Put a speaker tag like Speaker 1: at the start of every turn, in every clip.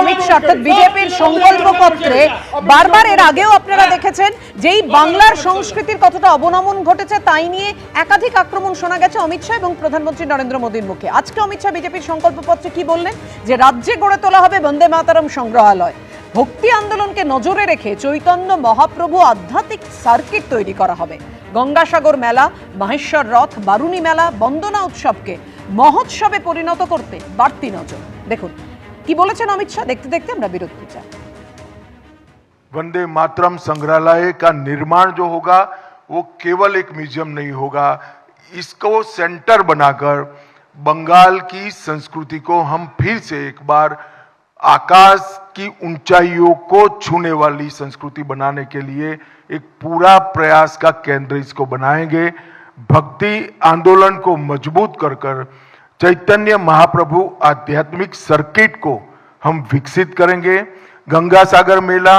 Speaker 1: অমিত শাহ অর্থাৎ বিজেপির সংকল্পপত্রে বারবার এর আগেও আপনারা দেখেছেন যেই বাংলার সংস্কৃতির কতটা অবনমন ঘটেছে তাই নিয়ে একাধিক আক্রমণ শোনা গেছে অমিত শাহ এবং প্রধানমন্ত্রী নরেন্দ্র মোদীর মুখে। আজকে অমিত শাহ বিজেপির সংকল্পপত্রে কি বললেন, যে রাজ্যে গড়ে তোলা হবে বন্দে মাতরম সংগ্রহালয়, ভক্তি আন্দোলনকে নজরে রেখে চৈতন্য মহাপ্রভু আধ্যাত্মিক সার্কিট তৈরি করা হবে, গঙ্গাসাগর মেলা, মাহেশ্বর রথ, বারুণী মেলা, বন্দনা উৎসবকে মহোৎসবে পরিণত করতে বাড়তি নজর। দেখুন কি বলেছেন অমিত শাহ, দেখতে দেখতে আমরা বিরতি চাই।
Speaker 2: वंदे मातरम संग्रहालय का निर्माण जो होगा वो केवल एक म्यूजियम नहीं होगा, इसको सेंटर बनाकर बंगाल की संस्कृति को हम फिर से एक बार आकाश की ऊंचाइयों को छूने वाली संस्कृति बनाने के लिए एक पूरा प्रयास का केंद्र इसको बनाएंगे। भक्ति आंदोलन को मजबूत कर कर चैतन्य महाप्रभु आध्यात्मिक सर्किट को हम विकसित करेंगे। गंगा सागर मेला,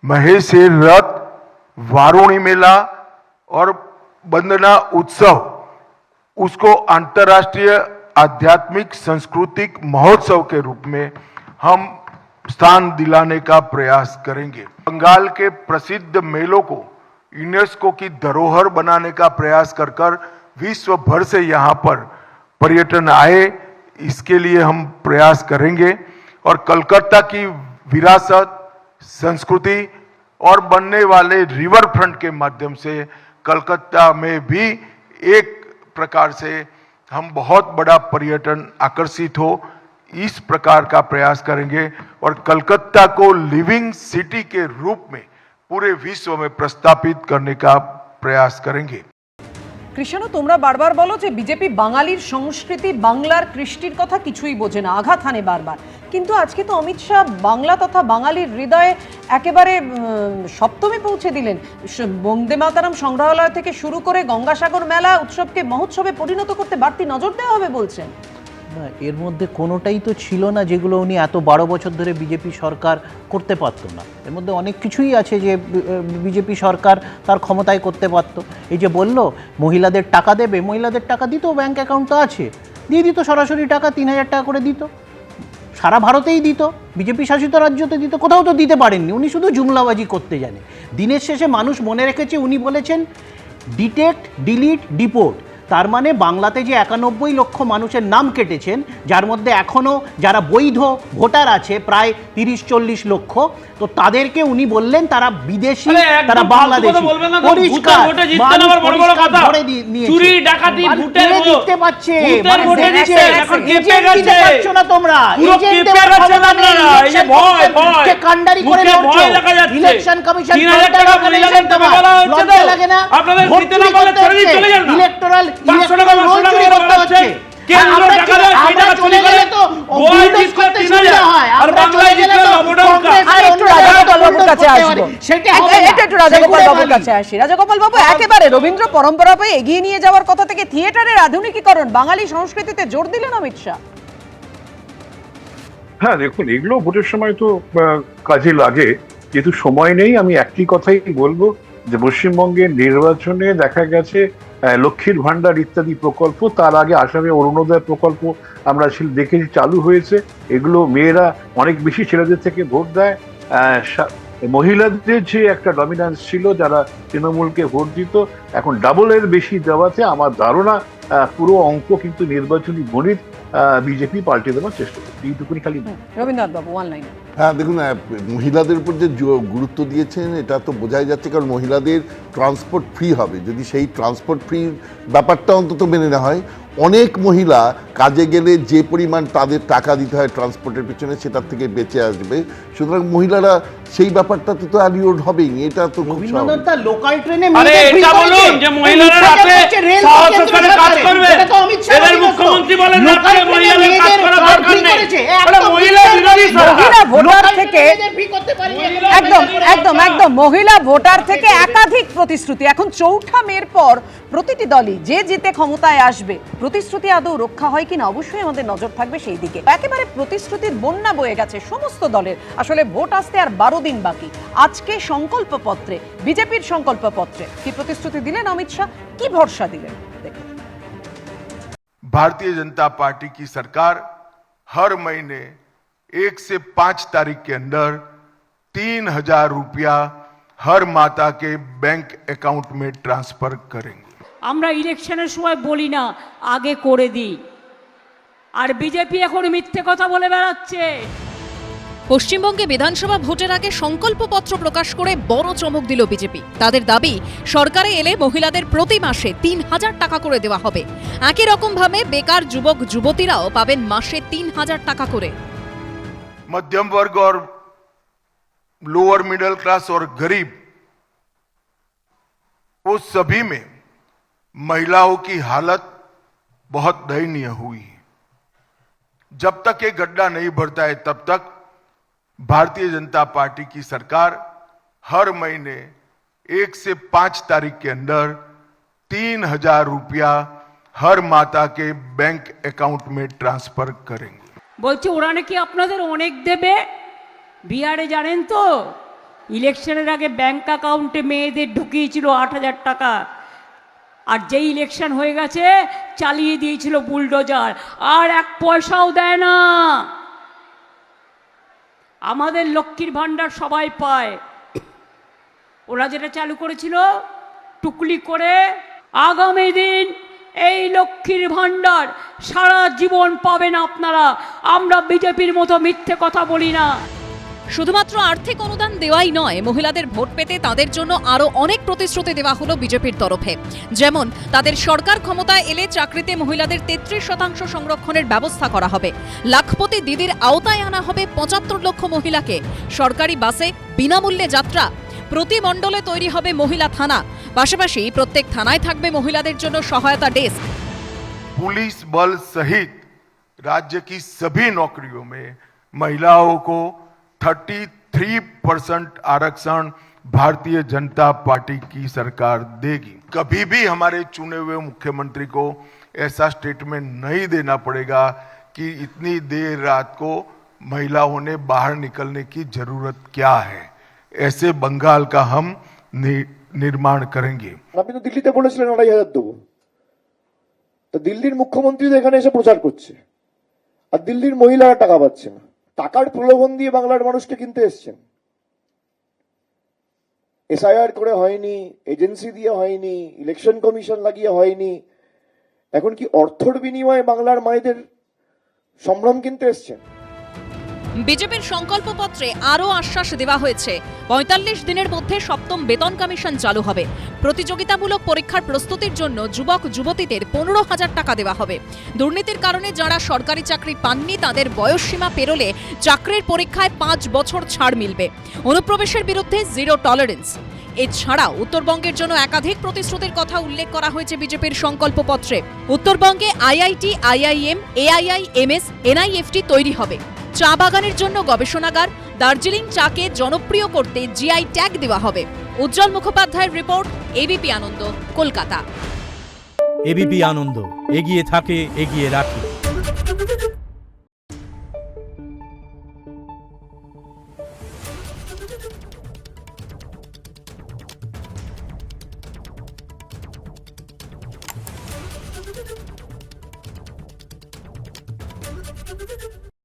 Speaker 2: महेश्वर रथ, वारुणी मेला और वंदना उत्सव उसको अंतर्राष्ट्रीय आध्यात्मिक सांस्कृतिक महोत्सव के रूप में हम स्थान दिलाने का प्रयास करेंगे। बंगाल के प्रसिद्ध मेलों को यूनेस्को की धरोहर बनाने का प्रयास कर कर विश्व भर से यहाँ पर पर्यटन आए, इसके लिए हम प्रयास करेंगे। और कलकत्ता की विरासत, संस्कृति और बनने वाले रिवर फ्रंट के माध्यम से कलकत्ता में भी एक प्रकार से हम बहुत बड़ा पर्यटन आकर्षित हो, इस प्रकार का प्रयास करेंगे और कलकत्ता को लिविंग सिटी के रूप में पूरे विश्व में प्रस्तापित करने का प्रयास करेंगे।
Speaker 1: কৃষ্ণ, তোমরা বারবার বলো যে বিজেপি বাঙালির সংস্কৃতি, বাংলার কৃষ্টির কথা কিছুই বোঝে না, আঘাত হানে বারবার, কিন্তু আজকে তো অমিত শাহ বাংলা তথা বাঙালির হৃদয়ে একেবারে সপ্তমে পৌঁছে দিলেন। বন্দে মাতরম সংগ্রহালয় থেকে শুরু করে গঙ্গাসাগর মেলা উৎসবকে মহোৎসবে পরিণত করতে বাড়তি নজর দেওয়া হবে বলছেন।
Speaker 3: না, এর মধ্যে কোনোটাই তো ছিল না যেগুলো উনি এত 12 বছর ধরে বিজেপি সরকার করতে পারতো না। এর মধ্যে অনেক কিছুই আছে যে বিজেপি সরকার তার ক্ষমতায় করতে পারতো। এই যে বলল মহিলাদের টাকা দেবে, মহিলাদের টাকা দিত, ব্যাংক অ্যাকাউন্ট তো আছে, দিয়ে দিত সরাসরি টাকা, 3000 টাকা করে দিত, সারা ভারতেই দিত, বিজেপি শাসিত রাজ্যতে দিত, কোথাও তো দিতে পারেননি। উনি শুধু জুমলাবাজি করতে জানে। দিনের শেষে মানুষ মনে রেখেছে, উনি বলেছেন ডিটেক্ট, ডিলিট, ডিপোর্ট। তার মানে বাংলাতে যে 91 লক্ষ মানুষের নাম কেটেছেন, যার মধ্যে এখনও যারা বৈধ ভোটার আছে প্রায় 30-40 লক্ষ, তো তাদেরকে উনি বললেন তারা বিদেশি, তারা বাংলাদেশি। পরিষ্কার চুরি ডাকাতি ভোটে জিততে পারছে, না তোমরা কান্ডারি করে ইলেকশন কমিশন লাগে না, ইলেকটোরাল রাজাগোপাল বাবু, একেবারে রবীন্দ্র পরম্পরা পেয়ে এগিয়ে নিয়ে যাওয়ার কথা থেকে থিয়েটারের আধুনিকীকরণ, বাঙালি সংস্কৃতিতে জোর দিলেন অমিত শাহ।
Speaker 4: হ্যাঁ দেখুন, এগুলো ভোটের সময় তো কাজে লাগে, যেহেতু সময় নেই আমি একটি কথাই বলবো যে পশ্চিমবঙ্গের নির্বাচনে দেখা গেছে লক্ষ্মীর ভান্ডার ইত্যাদি প্রকল্প, তার আগে আসামে অরুণোদয় প্রকল্প আমরা দেখেছি চালু হয়েছে। এগুলো মেয়েরা অনেক বেশি ছেলেদের থেকে ভোট দেয়। মহিলাদের যে একটা ডমিনেন্স ছিল, যারা তৃণমূলকে ভোট দিত, এখন ডাবলের বেশি দেওয়াতে আমার ধারণা পুরো অঙ্ক কিন্তু নির্বাচনী গণিত বিজেপি পাল্টে দেওয়ার চেষ্টা করছে। এইটুকুনি খালি।
Speaker 1: রবীন্দ্রনাথ বাবু অনলাইনে।
Speaker 5: হ্যাঁ দেখুন, মহিলাদের উপর যে গুরুত্ব দিয়েছেন এটা তো বোঝাই যাচ্ছে, কারণ মহিলাদের ট্রান্সপোর্ট ফ্রি হবে। যদি সেই ট্রান্সপোর্ট ফ্রি ব্যাপারটা অন্তত মেনে নেওয়া হয়, অনেক মহিলা কাজে গেলে যে পরিমাণ তাদের টাকা দিতে হয় ট্রান্সপোর্টের পিছনে, সেটার থেকে বেঁচে আসবে। সুতরাং মহিলারা সেই ব্যাপারটাতে তো অ্যালিওর্ড হবেই নি। এটা তো খুব
Speaker 3: লোকাল ট্রেনে
Speaker 1: মহিলা ভোটার থেকে একাধিক প্রতিশ্রুতি। এখন চৌঠা মের পর প্রতিটি দলই যে জিতে ক্ষমতায় আসবে, প্রতিশ্রুতি আদৌ রক্ষা হয় কিনা অবশ্যই আমাদের নজর থাকবে সেই দিকে। একেবারে প্রতিশ্রুতির বন্যা বয়ে গেছে সমস্ত দলের। আসলে ভোট আসতে আর 12 দিন বাকি। আজকে সংকল্পপত্রে, বিজেপির সংকল্পপত্রে কি প্রতিশ্রুতি দিলেন অমিত শাহ, কি ভরসা দিলেন দেখুন।
Speaker 2: भारतीय जनता पार्टी की सरकार हर महीने 1 से 5 तारीख के अंदर 3,000 रुपया हर माता के बैंक अकाउंट में ट्रांसफर करेंगे।
Speaker 6: আমরা ইলেকশনের সময় বলি না, আগে করে দিই। আর বিজেপি এখন মিথ্যে কথা বলে বেড়াচ্ছে।
Speaker 7: পশ্চিমবঙ্গে বিধানসভা ভোটের আগে সংকল্পপত্র প্রকাশ করে বড় চমক দিল বিজেপি। তাদের দাবি, সরকারে এলে মহিলাদের প্রতি মাসে 3,000 টাকা করে দেওয়া হবে। একই রকম ভাবে বেকার যুবক যুবতীরাও পাবেন মাসে 3,000 টাকা করে।
Speaker 2: मध्यम वर्ग और लोअर मिडिल क्लास और गरीब, वो सभी में महिलाओं की हालत बहुत दयनीय हुई है। जब तक ये गड्ढा नहीं भरता है तब तक भारतीय जनता पार्टी की सरकार हर महीने 1 से 5 तारीख के अंदर 3,000 रुपया हर माता के बैंक अकाउंट में ट्रांसफर करेंगे।
Speaker 6: বলছে ওরা নাকি আপনাদের অনেক দেবে। বিহারে জানেন তো, ইলেকশনের আগে ব্যাংক অ্যাকাউন্টে মেয়েদের ঢুকিয়েছিল 8,000 টাকা, আর যেই ইলেকশন হয়ে গেছে চালিয়ে দিয়েছিল বুলডোজার, আর 1 পয়সাও দেয় না। আমাদের লক্ষ্মীর ভাণ্ডার সবাই পায়, ওরা যেটা চালু করেছিল টুকলি করে। আগামী দিন এই লক্ষ্মীর ভাণ্ডার সারা জীবন পাবেন আপনারা। আমরা বিজেপির মতো মিথ্যে কথা বলি না।
Speaker 7: শুধুমাত্র আর্থিক অনুদান দেওয়াই নয়, মহিলাদের ভোট পেতে তাদের জন্য আরো অনেক প্রতিশ্রুতি দেওয়া হলো বিজেপির তরফে। যেমন, তাদের সরকার ক্ষমতায় এলে চাকরিতে মহিলাদের 33% সংরক্ষণের ব্যবস্থা করা হবে। লাখপতি দিদির আওতায় আনা হবে 75 লক্ষ মহিলাকে। সরকারি বাসে বিনামূল্যে যাত্রা। প্রতি মণ্ডলে তৈরি হবে মহিলা থানা। পাশাপাশি প্রত্যেক থানায় থাকবে মহিলাদের জন্য সহায়তা ডেস্ক।
Speaker 2: पुलिस बल सहित राज्य की सभी नौकरियों में महिलाओं को 33% आरक्षण भारतीय जनता पार्टी की सरकार देगी। कभी भी हमारे चुने हुए मुख्यमंत्री को ऐसा स्टेटमेंट नहीं देना पड़ेगा कि इतनी देर रात को महिलाओं ने बाहर निकलने की जरूरत क्या है। ऐसे बंगाल का हम निर्माण करेंगे।
Speaker 8: আপনি তো দিল্লিতে বলেছিলেন 2,500 দেবো, তো দিল্লির মুখ্যমন্ত্রী তো এখানে এসে প্রচার করছে, আর দিল্লির মহিলারা টাকা পাচ্ছে না। টাকার প্রলোভন দিয়ে বাংলার মানুষকে কিনতে এসছেন। এসআইআর করে হয়নি, এজেন্সি দিয়ে হয়নি, ইলেকশন কমিশন লাগিয়ে হয়নি, এখন কি অর্থের বিনিময়ে বাংলার মায়েদের সম্ভ্রম কিনতে এসছেন?
Speaker 7: বিজেপির সংকল্পপত্রে আরও আশ্বাস দেওয়া হয়েছে, 45 দিনের মধ্যে 7ম বেতন কমিশন চালু হবে। প্রতিযোগিতামূলক পরীক্ষার প্রস্তুতির জন্য যুবক যুবতীদের 15,000 টাকা দেওয়া হবে। দুর্নীতির কারণে যারা সরকারি চাকরি পাননি তাদের বয়সসীমা পেরোলে চাকরির পরীক্ষায় 5 বছর ছাড় মিলবে। অনুপ্রবেশের বিরুদ্ধে জিরো টলারেন্স। এছাড়াও উত্তরবঙ্গের জন্য একাধিক প্রতিশ্রুতির কথা উল্লেখ করা হয়েছে বিজেপির সংকল্পপত্রে। উত্তরবঙ্গে আইআইটি, আইআইএম, এআইআইএমএস, এনআইএফটি তৈরি হবে। চা বাগানের জন্য গবেষণাগার, দার্জিলিং চাকে জনপ্রিয় করতে জিআই ট্যাগ দেওয়া হবে। উজ্জ্বল মুখোপাধ্যায়ের রিপোর্ট, এবিপি আনন্দ, কলকাতা।
Speaker 9: এবিপি আনন্দ, এগিয়ে থাকে, এগিয়ে রাখে।